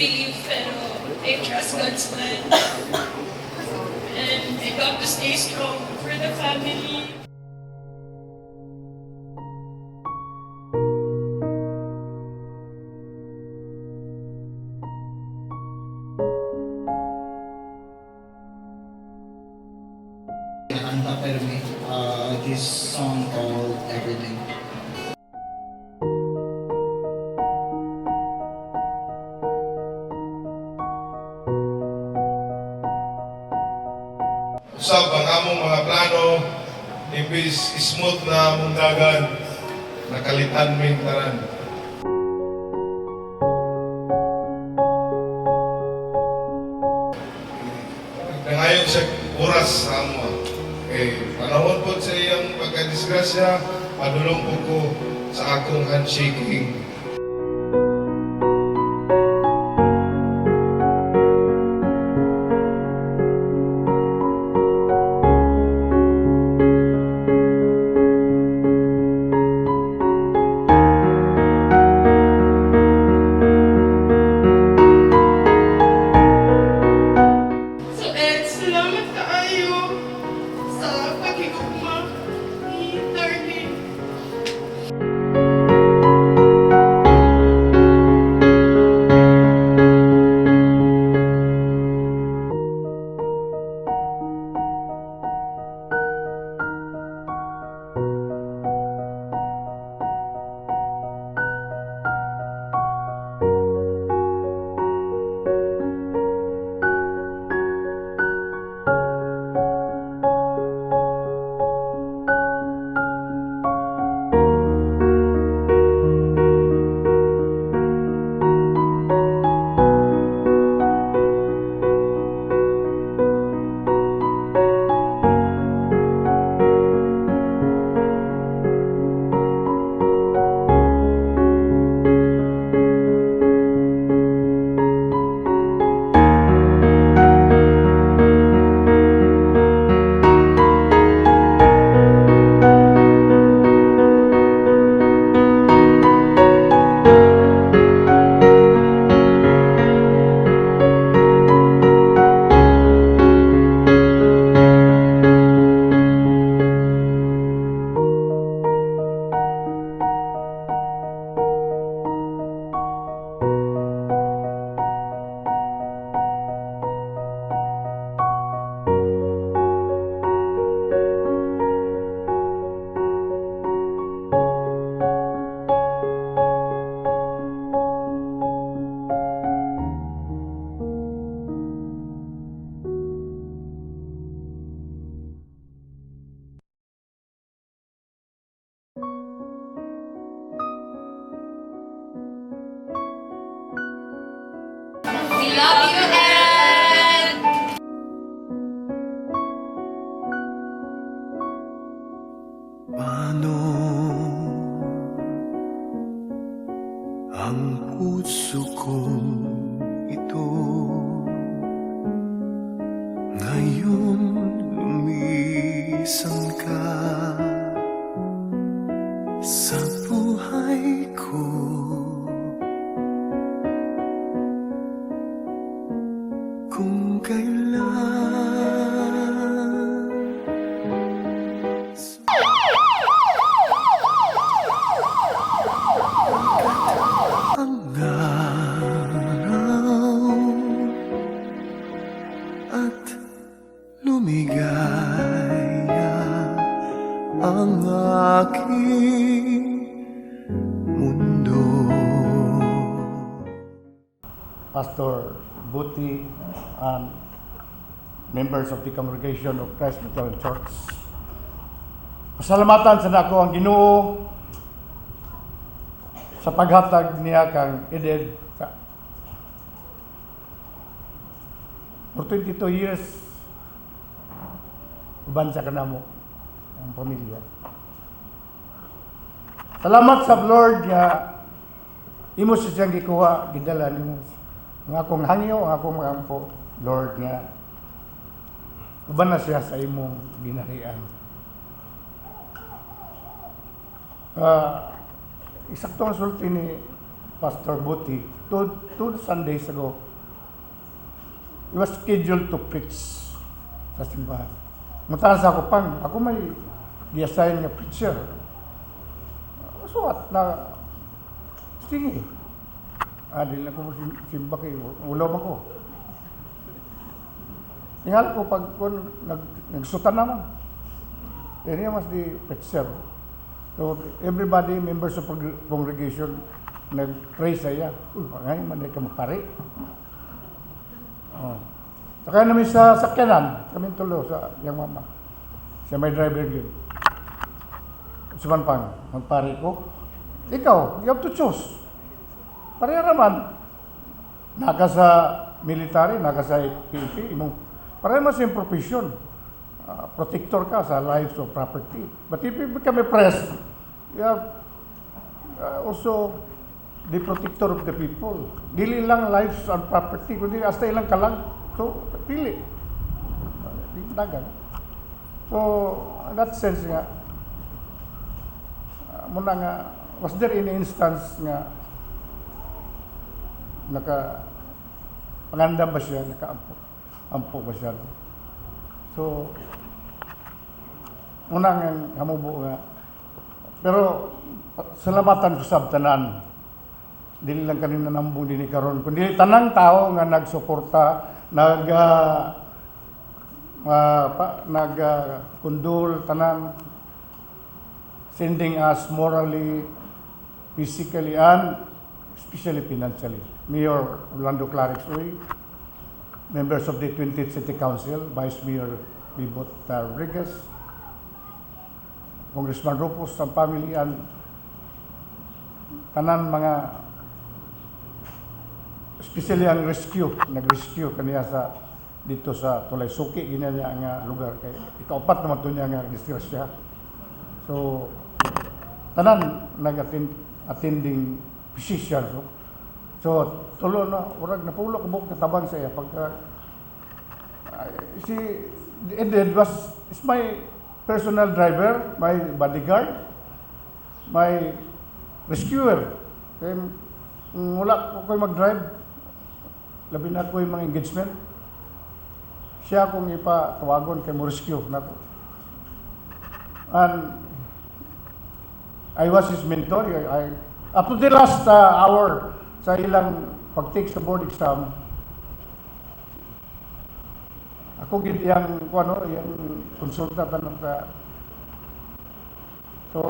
disbelief, pero I trust God's plan. And I got to stay strong for the family. This song called Everything. Usab ang among mga plano, imbis smooth na among dagan, nakalitan min tanan. Nangayon siya oras sa amo. Panahon po sa iyang pagkadisgrasya, padulong po ko sa akong handshaking. Salamat kaayo sa pagigugma ni Internment. We love you, Ed! Paano ang puso ko ito ngayon lumisan ka sa buhay ko? Kung kailan ang araw at lumigaya ang aking mundo. Pastor Buti and members of the congregation of Christ Lutheran Church. Pasalamatan sa nako ang Ginoo sa paghatag niya kang edad for 22 years uban sa kanamo ang pamilya. Salamat sa Lord nga imo siyang gikuha gidala nimo ang akong hangyo, ang akong magampo, Lord, nga uban na siya sa imong ginarian. Isaktong sulti ni Pastor Buti, 2 Sundays ago, he was scheduled to preach sa simbahan. Muntahan sa ako pang, ako may gi-assign nga preacher. So at na, sige. Dili na ko simba kayo, ulam ako. Tingala ko pag nagsutan naman. Then he was the preacher. So everybody, members of congregation, nag-pray sa iya. Ngayon man ka magpare. Sakay namin sa sakyanan, kami tulo sa yang mama. Siya may driver yun. Suman pang, magpare ko. Ikaw, you have to choose. Pareha naman. Naka sa military, naka sa PNP, pareha naman sa yung profession. Protector ka sa lives of property. But if you become a press, you have also the protector of the people. Dili lang lives and property, kundi hasta ilang kalang. So, pili. Dagan. So, in that sense nga, muna nga, was there any instance nga pangandam ba siya, ampo ba siya? So, muna nga hamubo nga. Pero, salamatan ko sa tanan. Dili lang kanina nambong din karon, kundi tanang tao nga nagsuporta, kundol tanan, sending us morally, physically, and especially financially. Mayor Orlando Clarix Uy, members of the 20th City Council, Vice Mayor Bibot Rodriguez, Congressman Rufus ang family, and tanan mga, especially ang nag-rescue kaniya dito sa Tulay Suki, gina niya nga lugar kay ikaupat naman to niya nga disgrasya. So tanan nag-attending physician. So tulo na urag na pulo kubok katabang sa iya pagka Ed is my personal driver, my bodyguard, my rescuer. Kaya wala ko mag-drive, labi na ko yung mga engagement, siya akong ipatawagon kay mo rescue na ko. And I was his mentor. Up to the last hour sa ilang pag-take sa board exam, ako yung konsulta tanong sa. So,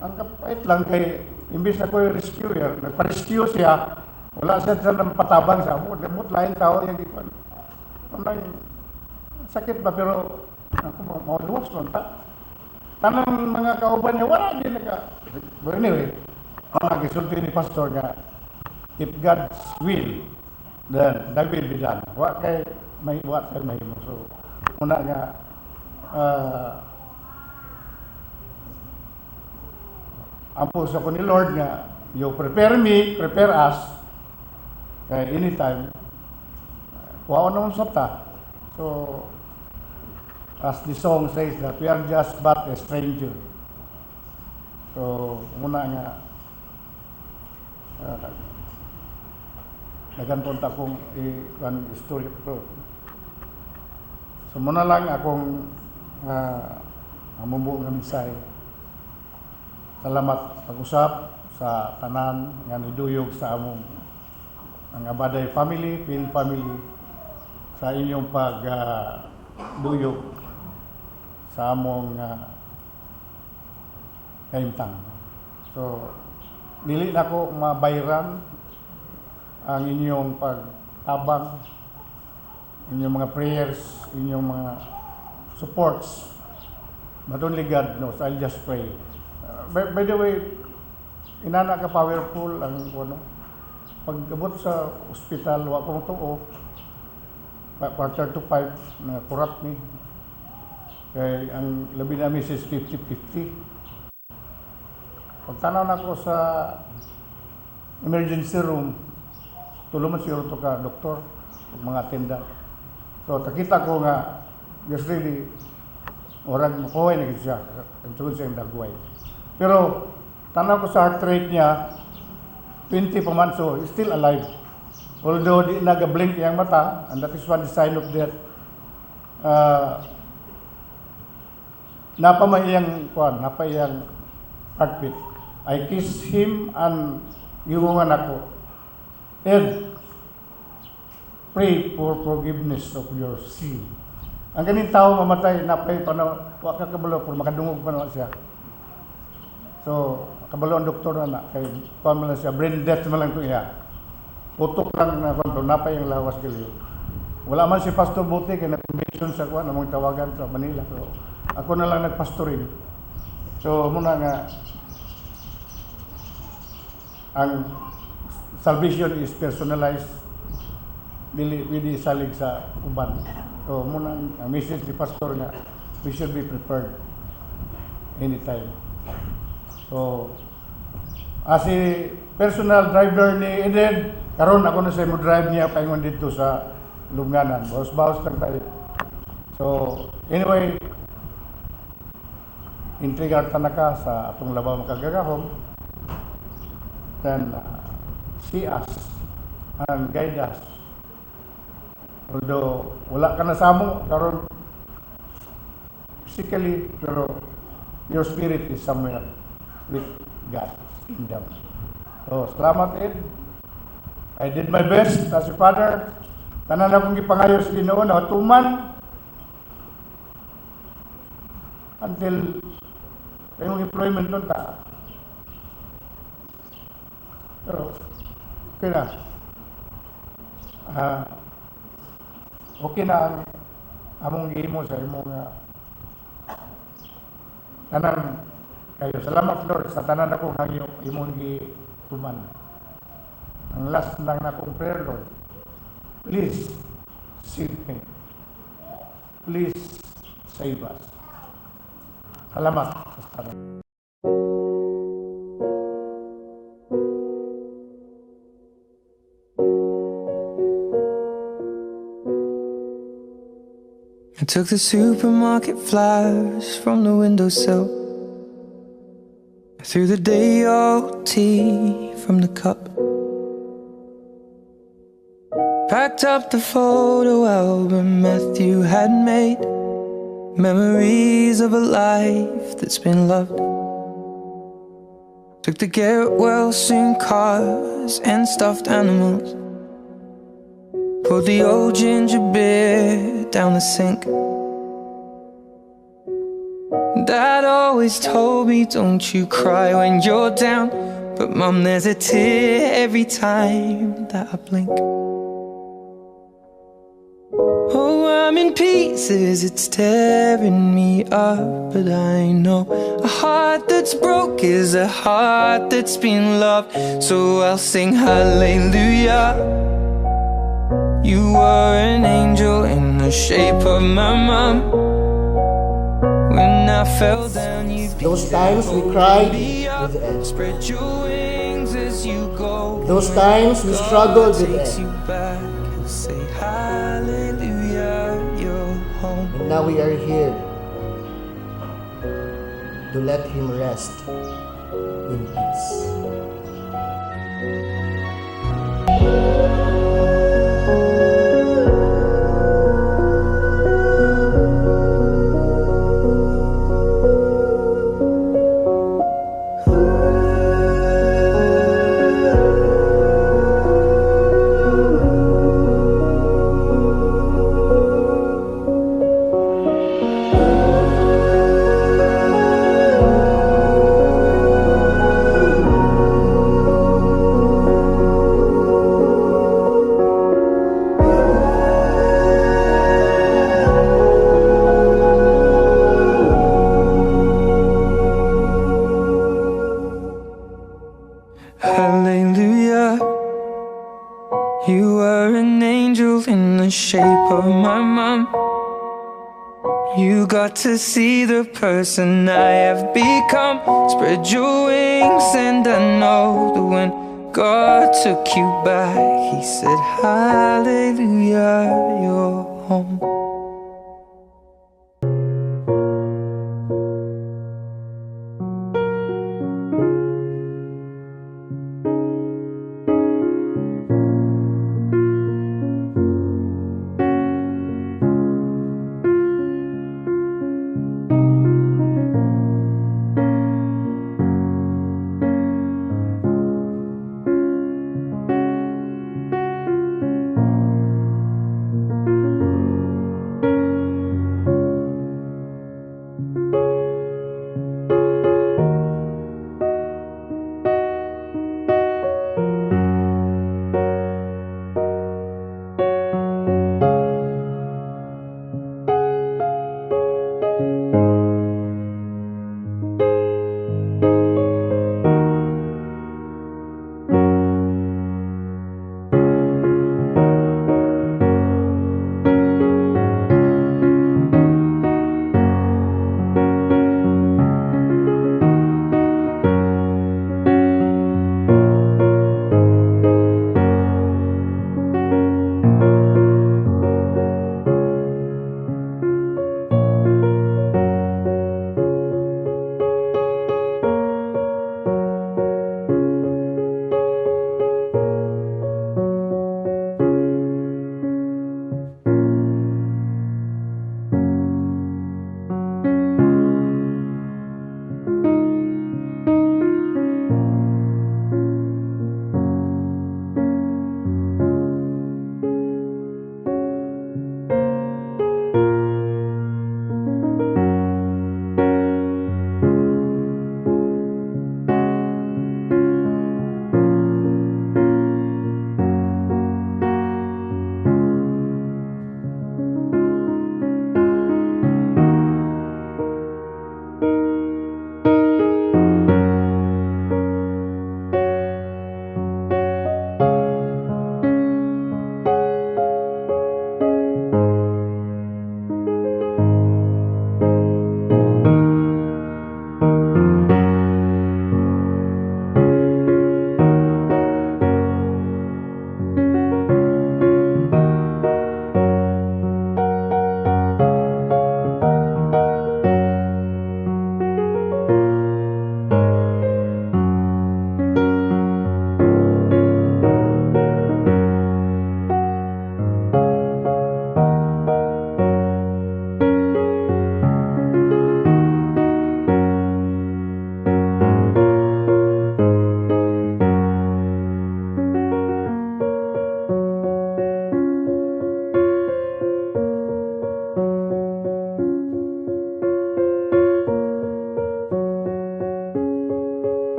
ang kapait lang kay, imbis na ko yung rescuer, nagpa-rescue siya, wala siya ng patabang sa ako, damot lain tao yung ikon. Sakit ba, pero ako mauluwas nun. Tanang mga kauban niya, wala din But anyway, nag-isulti ni Pastor nga, if God's will, then that will be done. What kay mahimo. So, una nga, ampo sa ko ni Lord nga, you prepare me, prepare us, kay anytime, kuha naman sa ta. So, as the song says that we are just but a stranger. So, muna nga, naganton ta kong story ko. So, muna lang akong amubo nga misay. Salamat pag-usap sa tanan nga niduyog sa among ang Abaday family, Phil family, sa inyong pag-duyog sa among kaimtang. So, dili na ko mabayran ang inyong pagtabang, inyong mga prayers, inyong mga supports. But only God knows. I'll just pray. By the way, inana ka powerful ang pag-abot sa ospital, wa ko tuo, 4:45 na kurat mi. Kay ang labi namin is 50-50. Pagtanaw na ko sa emergency room, tuluman siguro to ka doktor, mga attendant. So takita ko nga, just really, orang makuhay na siya, ang tugod siyang dagway. Pero tanaw ko sa heart rate niya, 20 pa man, so he's still alive. Although di nag-blink yung mata, and that is one sign of death. Napamayang heartbeat. I kissed him and iungan ako. Ed, pray for forgiveness of your sin. Ang ganing tao mamatay, napay pa na, waka kabalo, kung makadungog pa na siya. So, kabalo ang doktor na kay paano lang siya, brain death man lang ito iya. Utok lang na kung napay yung lawas kiliyo. Wala man si Pastor Buti, kaya na-convention sa kuha, namang tawagan sa Manila. So, ako na lang nagpastorin. So, muna nga, ang salvation is personalized, hindi salig sa uban. So, muna ang message ni Pastor nga, we should be prepared anytime. So, as a personal driver ni Eden, karon ako na sa mo drive niya paingon dito sa Lubnganan. Bawas-bawas lang tayo. So, anyway, intrigar tanaka sa atong labaw makagagahom. Then, see us and guide us. Although, wala ka na sa mo, karon physically, pero your spirit is somewhere with God's kingdom. So, salamat, Ed. I did my best as a father. Tanan akong gipangayos Ginoo na tuman until yung employment nun ta. Pero, okay na. Okay na ang among giimo sa imong tanan kayo. Salamat, Lord, sa tanan akong hangyo imong gituman. Ang last lang na akong prayer, Lord, please save me. Please save us. Salamat. I took the supermarket flowers from the windowsill. I threw the day old tea from the cup. Packed up the photo album Matthew had made. Memories of a life that's been loved. Took the get well soon cars and stuffed animals. Pulled the old ginger beer down the sink. Dad always told me, don't you cry when you're down. But Mum, there's a tear every time that I blink. Oh, I'm in pieces, it's tearing me up. But I know a heart that's broke is a heart that's been loved. So I'll sing hallelujah. You were an angel in the shape of my mom. When I fell down, you Those times we cried with Ed. Spread your wings as you go. Those times we struggled with takes Ed. you back, he'll say hallelujah, you're home. And now we are here to let him rest in peace. Hallelujah. You were an angel in the shape of my mom. You got to see the person I have become. Spread your wings and I know that when God took you back, He said hallelujah, you're home.